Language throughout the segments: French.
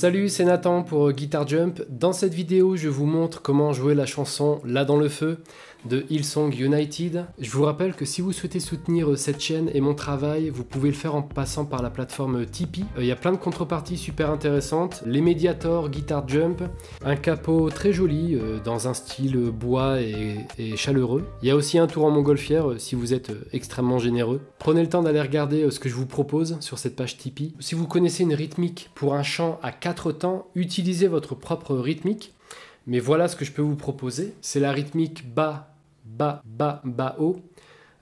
Salut, c'est Nathan pour Guitar Jump. Dans cette vidéo, je vous montre comment jouer la chanson Là dans le feu de Hillsong United. Je vous rappelle que si vous souhaitez soutenir cette chaîne et mon travail, vous pouvez le faire en passant par la plateforme Tipeee. Il y a plein de contreparties super intéressantes. Les Mediator Guitar Jump, un capot très joli dans un style bois et chaleureux. Il y a aussi un tour en montgolfière si vous êtes extrêmement généreux. Prenez le temps d'aller regarder ce que je vous propose sur cette page Tipeee. Si vous connaissez une rythmique pour un chant à 4 temps, utilisez votre propre rythmique. Mais voilà ce que je peux vous proposer. C'est la rythmique bas, bas, bas, bas, haut.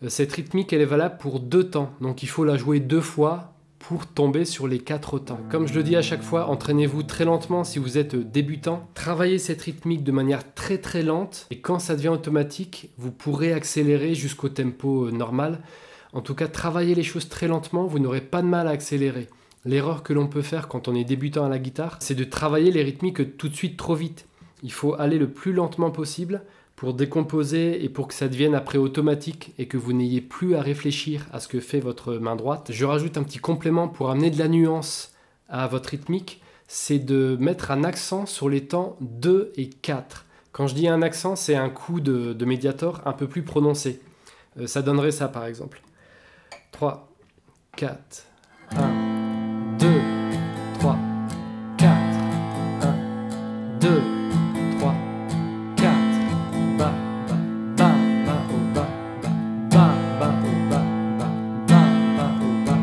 Cette rythmique, elle est valable pour 2 temps. Donc il faut la jouer 2 fois pour tomber sur les 4 temps. Comme je le dis à chaque fois, entraînez-vous très lentement si vous êtes débutant. Travaillez cette rythmique de manière très très lente. Et quand ça devient automatique, vous pourrez accélérer jusqu'au tempo normal. En tout cas, travaillez les choses très lentement, vous n'aurez pas de mal à accélérer. L'erreur que l'on peut faire quand on est débutant à la guitare, c'est de travailler les rythmiques tout de suite trop vite. Il faut aller le plus lentement possible pour décomposer et pour que ça devienne après automatique et que vous n'ayez plus à réfléchir à ce que fait votre main droite. Je rajoute un petit complément pour amener de la nuance à votre rythmique, c'est de mettre un accent sur les temps 2 et 4. Quand je dis un accent, c'est un coup de médiator un peu plus prononcé. Ça donnerait ça par exemple. 3, 4, 1, 2, 3, 4, 1, 2, 3, 4, bas, bas, bas, bas, au bas, bas, bas, au bas, bas, bas, au bas,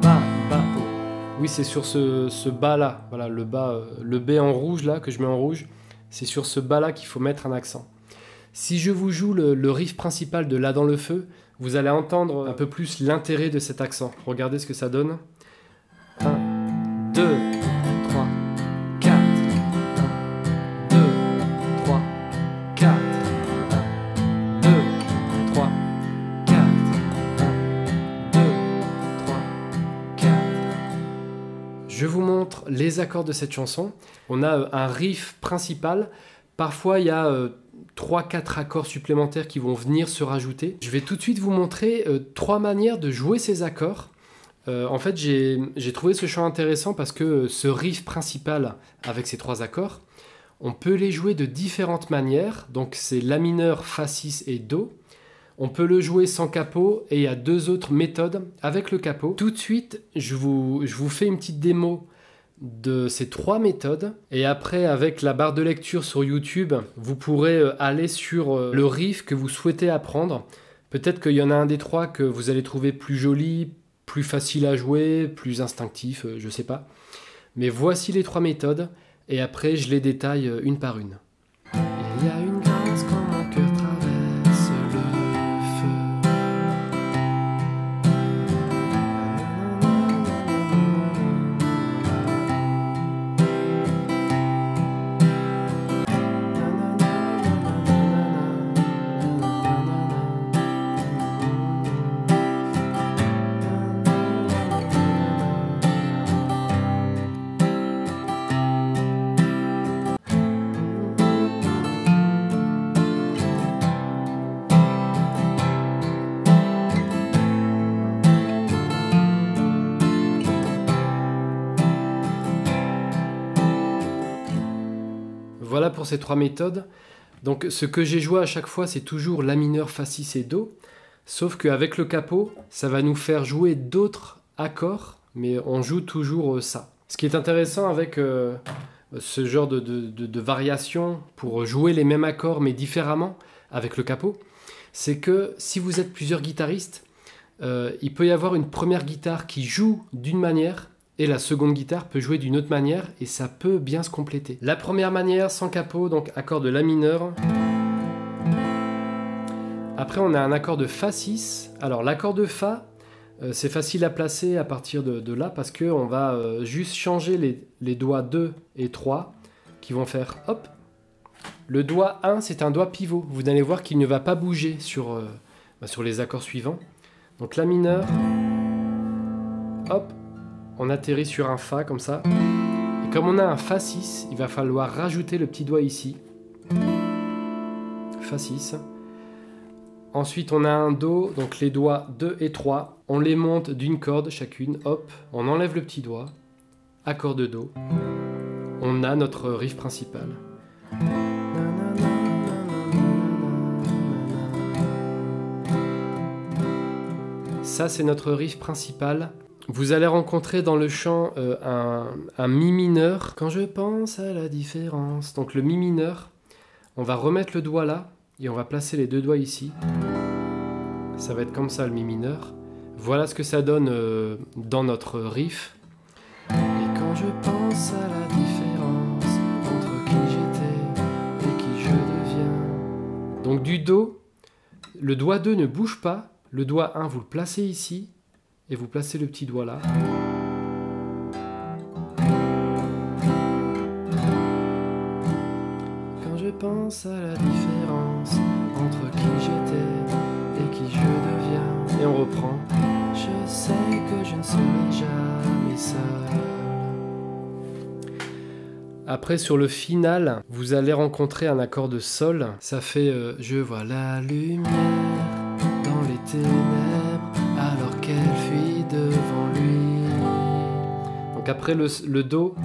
bas, bas, au. Oui, c'est sur ce bas là, voilà le bas, le B en rouge là que je mets en rouge, c'est sur ce bas là qu'il faut mettre un accent. Si je vous joue le riff principal de Là dans le feu, vous allez entendre un peu plus l'intérêt de cet accent. Regardez ce que ça donne. 1, 2, 3, 4. 1, 2, 3, 4. 1, 2, 3, 4. 1, 2, 3, 4. Je vous montre les accords de cette chanson. On a un riff principal. Parfois, il y a 3-4 accords supplémentaires qui vont venir se rajouter. Je vais tout de suite vous montrer 3 manières de jouer ces accords. En fait, j'ai trouvé ce chant intéressant parce que ce riff principal avec ces 3 accords, on peut les jouer de différentes manières. Donc c'est La mineur, Fa 6 et Do. On peut le jouer sans capot et il y a 2 autres méthodes avec le capot. Tout de suite, je vous fais une petite démo de ces 3 méthodes et après avec la barre de lecture sur YouTube vous pourrez aller sur le riff que vous souhaitez apprendre. Peut-être qu'il y en a un des 3 que vous allez trouver plus joli, plus facile à jouer, plus instinctif, je sais pas, mais voici les 3 méthodes et après je les détaille une par une. Il y a une grâce quand mon cœur traverse le feu. Voilà pour ces 3 méthodes. Donc ce que j'ai joué à chaque fois, c'est toujours La mineur, Fa 6 et Do. Sauf qu'avec le capot, ça va nous faire jouer d'autres accords, mais on joue toujours ça. Ce qui est intéressant avec ce genre de variation pour jouer les mêmes accords mais différemment avec le capot, c'est que si vous êtes plusieurs guitaristes, il peut y avoir une première guitare qui joue d'une manière et la seconde guitare peut jouer d'une autre manière et ça peut bien se compléter. La première manière sans capot, donc accord de La mineur. Après on a un accord de Fa 6. Alors l'accord de Fa, c'est facile à placer à partir de là parce qu'on va juste changer les doigts 2 et 3 qui vont faire hop. Le doigt 1 c'est un doigt pivot. Vous allez voir qu'il ne va pas bouger sur les accords suivants. Donc La mineur, hop. On atterrit sur un Fa comme ça. Et comme on a un Fa 6, il va falloir rajouter le petit doigt ici. Fa 6. Ensuite, on a un Do, donc les doigts 2 et 3. On les monte d'une corde chacune, hop. On enlève le petit doigt. Accord de Do. on a notre riff principal. Ça, c'est notre riff principal. Vous allez rencontrer dans le chant un mi mineur. Quand je pense à la différence. Donc le mi mineur, on va remettre le doigt là et on va placer les deux doigts ici. Ça va être comme ça le mi mineur. Voilà ce que ça donne dans notre riff. Et quand je pense à la différence entre qui j'étais et qui je deviens. Donc du Do, le doigt 2 ne bouge pas. Le doigt 1, vous le placez ici, et vous placez le petit doigt là. Quand je pense à la différence entre qui j'étais et qui je deviens. Et on reprend. Je sais que je ne serai jamais seul. Après, sur le final, vous allez rencontrer un accord de Sol. Ça fait je vois la lumière dans les ténèbres, alors qu'elle fuit devant lui. Donc après le Do,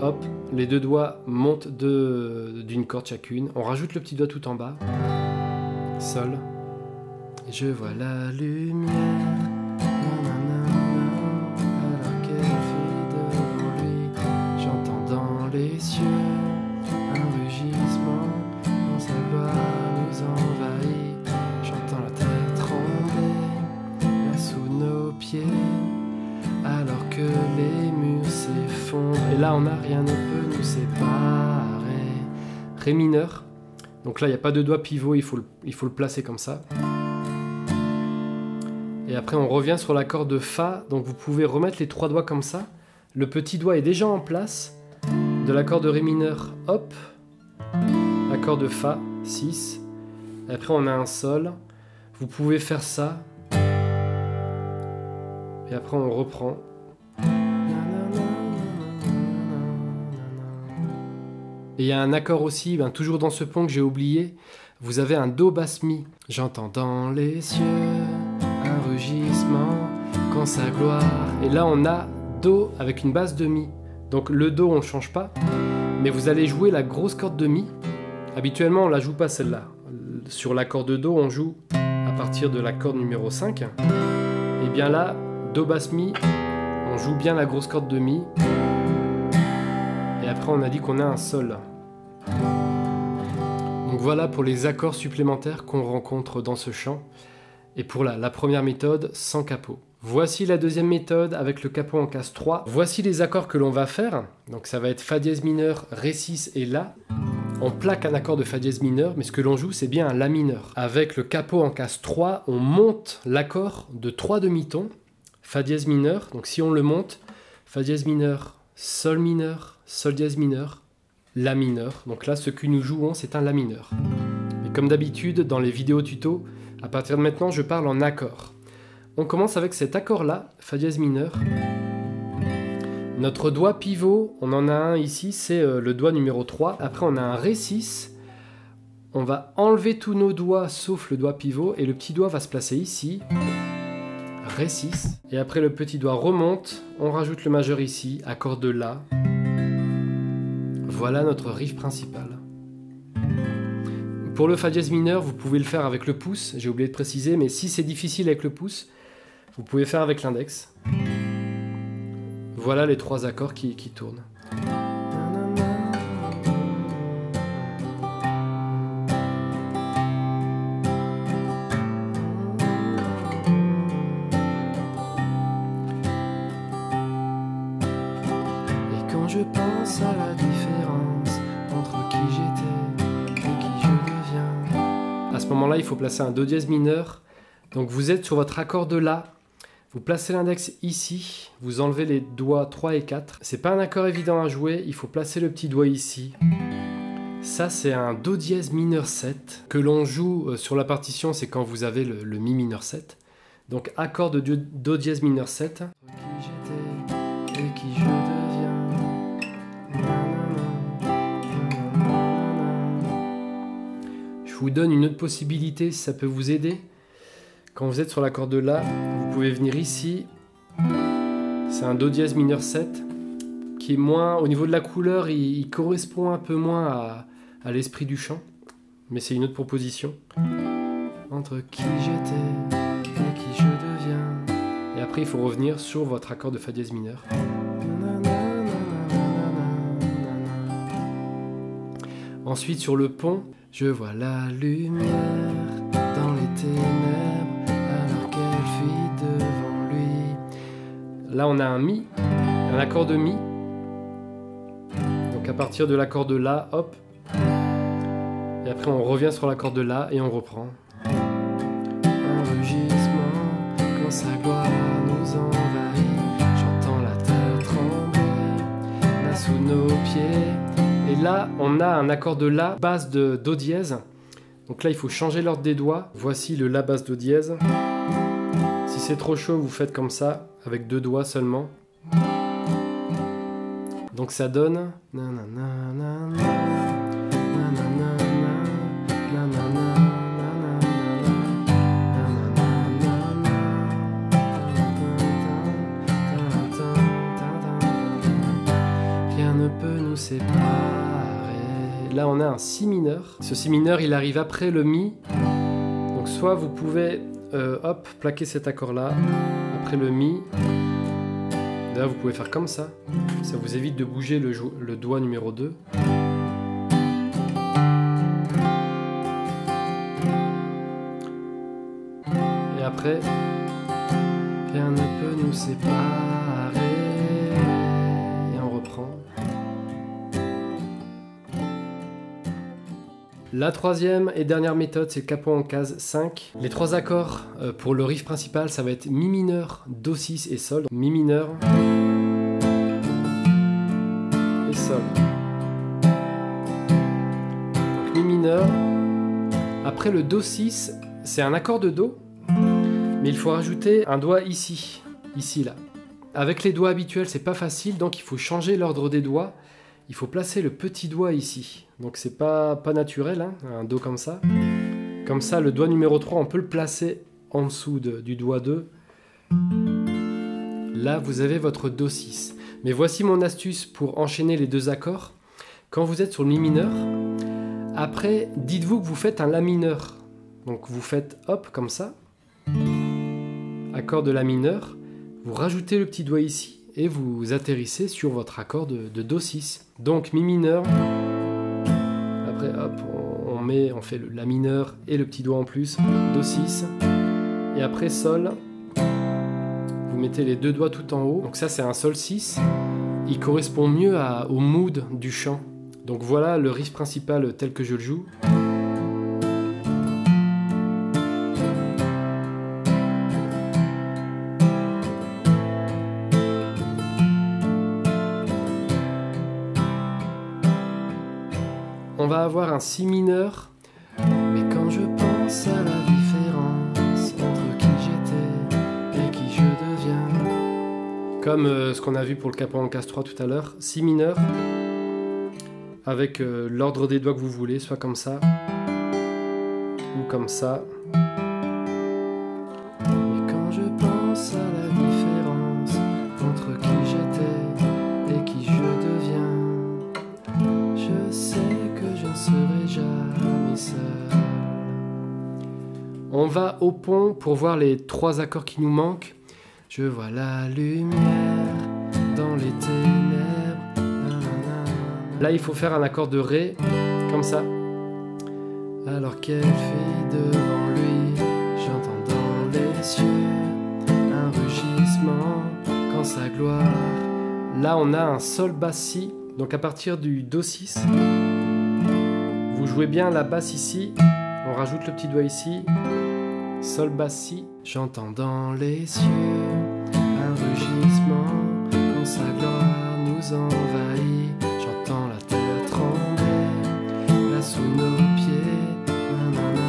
hop, les deux doigts montent d'une corde chacune. On rajoute le petit doigt tout en bas. Sol. Et je vois la lumière, alors qu'elle fuit devant lui. J'entends dans les cieux un rugissement, quand sa gloire nous envahit. Alors que les murs s'effondrent. Et là on a rien ne peut nous séparer. Ré mineur. Donc là il n'y a pas de doigt pivot, il faut le placer comme ça. Et après on revient sur l'accord de Fa. Donc vous pouvez remettre les trois doigts comme ça. Le petit doigt est déjà en place. De l'accord de Ré mineur, hop. L'accord de Fa, 6. Et après on a un Sol. Vous pouvez faire ça. Et après on reprend. Et il y a un accord aussi, toujours dans ce pont que j'ai oublié. Vous avez un Do basse mi. J'entends dans les cieux un rugissement quand sa gloire. Et là on a Do avec une basse de mi. Donc le Do on ne change pas. Mais vous allez jouer la grosse corde de mi. Habituellement on ne la joue pas celle-là. Sur l'accord de Do on joue à partir de la corde numéro 5. Et bien là, Do basse mi, on joue bien la grosse corde de mi. Et après on a dit qu'on a un Sol. Donc voilà pour les accords supplémentaires qu'on rencontre dans ce chant. Et pour la première méthode, sans capot. Voici la deuxième méthode avec le capot en casse 3. Voici les accords que l'on va faire. Donc ça va être Fa dièse mineur, Ré 6 et La. On plaque un accord de Fa dièse mineur, mais ce que l'on joue c'est bien un La mineur. Avec le capot en casse 3, on monte l'accord de 3 demi-tons. Fa dièse mineur, donc si on le monte, Fa dièse mineur, Sol dièse mineur, La mineur. Donc là, ce que nous jouons, c'est un La mineur. Et comme d'habitude, dans les vidéos tuto, à partir de maintenant, je parle en accord. On commence avec cet accord-là, Fa dièse mineur. Notre doigt pivot, on en a un ici, c'est le doigt numéro 3. Après, on a un Ré 6. On va enlever tous nos doigts, sauf le doigt pivot, et le petit doigt va se placer ici. Ré 6. Et après le petit doigt remonte, on rajoute le majeur ici, accord de La. Voilà notre riff principal. Pour le Fa dièse mineur, vous pouvez le faire avec le pouce, j'ai oublié de préciser, mais si c'est difficile avec le pouce, vous pouvez faire avec l'index. Voilà les trois accords qui tournent. Je pense à la différence entre qui j'étais et qui je deviens. À ce moment-là, il faut placer un Do dièse mineur. Donc vous êtes sur votre accord de La. Vous placez l'index ici. Vous enlevez les doigts 3 et 4. C'est pas un accord évident à jouer. Il faut placer le petit doigt ici. Ça, c'est un Do dièse mineur 7 que l'on joue sur la partition. C'est quand vous avez le Mi mineur 7. Donc accord de Do dièse mineur 7. Qui j'étais et qui je deviens. Je vous donne une autre possibilité si ça peut vous aider. Quand vous êtes sur l'accord de La, vous pouvez venir ici. C'est un Do dièse mineur 7 qui qui est moins... Au niveau de la couleur, il correspond un peu moins à l'esprit du chant. Mais c'est une autre proposition. Entre qui j'étais et qui je deviens. Et après, il faut revenir sur votre accord de Fa dièse mineur. Ensuite, sur le pont, je vois la lumière dans les ténèbres alors qu'elle fuit devant lui. Là, on a un Mi, un accord de Mi. Donc à partir de l'accord de La, hop. Et après, on revient sur l'accord de La et on reprend. Un rugissement quand sa gloire nous envahit. J'entends la terre trembler là sous nos pieds. Et là, on a un accord de La, basse de Do dièse. Donc là, il faut changer l'ordre des doigts. Voici le La basse Do dièse. Si c'est trop chaud, vous faites comme ça, avec 2 doigts seulement. Donc ça donne... Rien ne peut nous séparer. Là, on a un Si mineur. Ce Si mineur, il arrive après le Mi. Donc soit vous pouvez, hop, plaquer cet accord-là, après le Mi. D'ailleurs, vous pouvez faire comme ça. Ça vous évite de bouger le doigt numéro 2. Et après, rien ne peut nous séparer. Et on reprend. La troisième et dernière méthode, c'est le capo en case 5. Les 3 accords pour le riff principal, ça va être Mi mineur, Do 6 et Sol. Mi mineur et Sol. Donc Mi mineur. Après le Do 6, c'est un accord de Do, mais il faut rajouter un doigt ici, là. Avec les doigts habituels, c'est pas facile, donc il faut changer l'ordre des doigts. Il faut placer le petit doigt ici. Donc c'est pas naturel, hein, un Do comme ça. Comme ça, le doigt numéro 3, on peut le placer en dessous du doigt 2. Là, vous avez votre Do 6. Mais voici mon astuce pour enchaîner les 2 accords. Quand vous êtes sur le Mi mineur, après, dites-vous que vous faites un La mineur. Donc vous faites hop, comme ça. Accord de La mineur. Vous rajoutez le petit doigt ici. Et vous atterrissez sur votre accord de Do 6. Donc Mi mineur. Après hop, on fait le La mineur et le petit doigt en plus. Do 6. Et après Sol. Vous mettez les 2 doigts tout en haut. Donc ça c'est un Sol 6. Il correspond mieux au mood du chant. Donc voilà le riff principal tel que je le joue. On va avoir un Si mineur, mais quand je pense à la différence entre qui j'étais et qui je deviens. Comme ce qu'on a vu pour le capo en case 3 tout à l'heure, Si mineur, avec l'ordre des doigts que vous voulez, soit comme ça, ou comme ça. Mais quand je pense à la différence entre qui j'étais et qui je deviens, je sais que je ne serai jamais seul. On va au pont pour voir les 3 accords qui nous manquent. Je vois la lumière dans les ténèbres. Nanana. Là, il faut faire un accord de Ré, comme ça. Alors qu'elle fuit devant lui, j'entends dans les cieux un rugissement quand sa gloire. Là, on a un Sol basse Si. Donc à partir du Do 6, vous jouez bien la basse ici, on rajoute le petit doigt ici, Sol basse Si. J'entends dans les cieux un rugissement quand sa gloire nous envahit. J'entends la terre trembler là sous nos pieds. Nanana,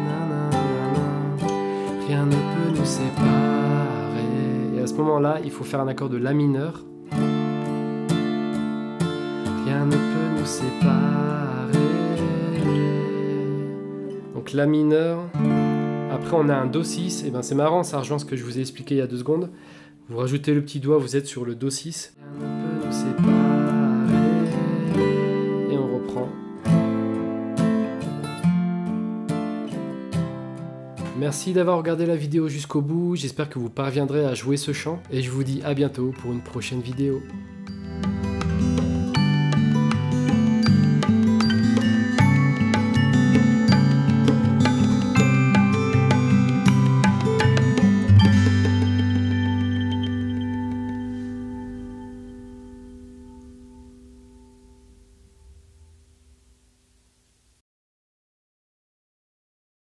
nanana. Rien ne peut nous séparer. Et à ce moment-là, il faut faire un accord de La mineur. Rien ne peut nous séparer. Donc La mineur. Après on a un Do 6. Et ben c'est marrant, ça rejoint ce que je vous ai expliqué il y a 2 secondes. Vous rajoutez le petit doigt, vous êtes sur le Do 6. Rien ne peut nous séparer. Merci d'avoir regardé la vidéo jusqu'au bout, j'espère que vous parviendrez à jouer ce chant, et je vous dis à bientôt pour une prochaine vidéo.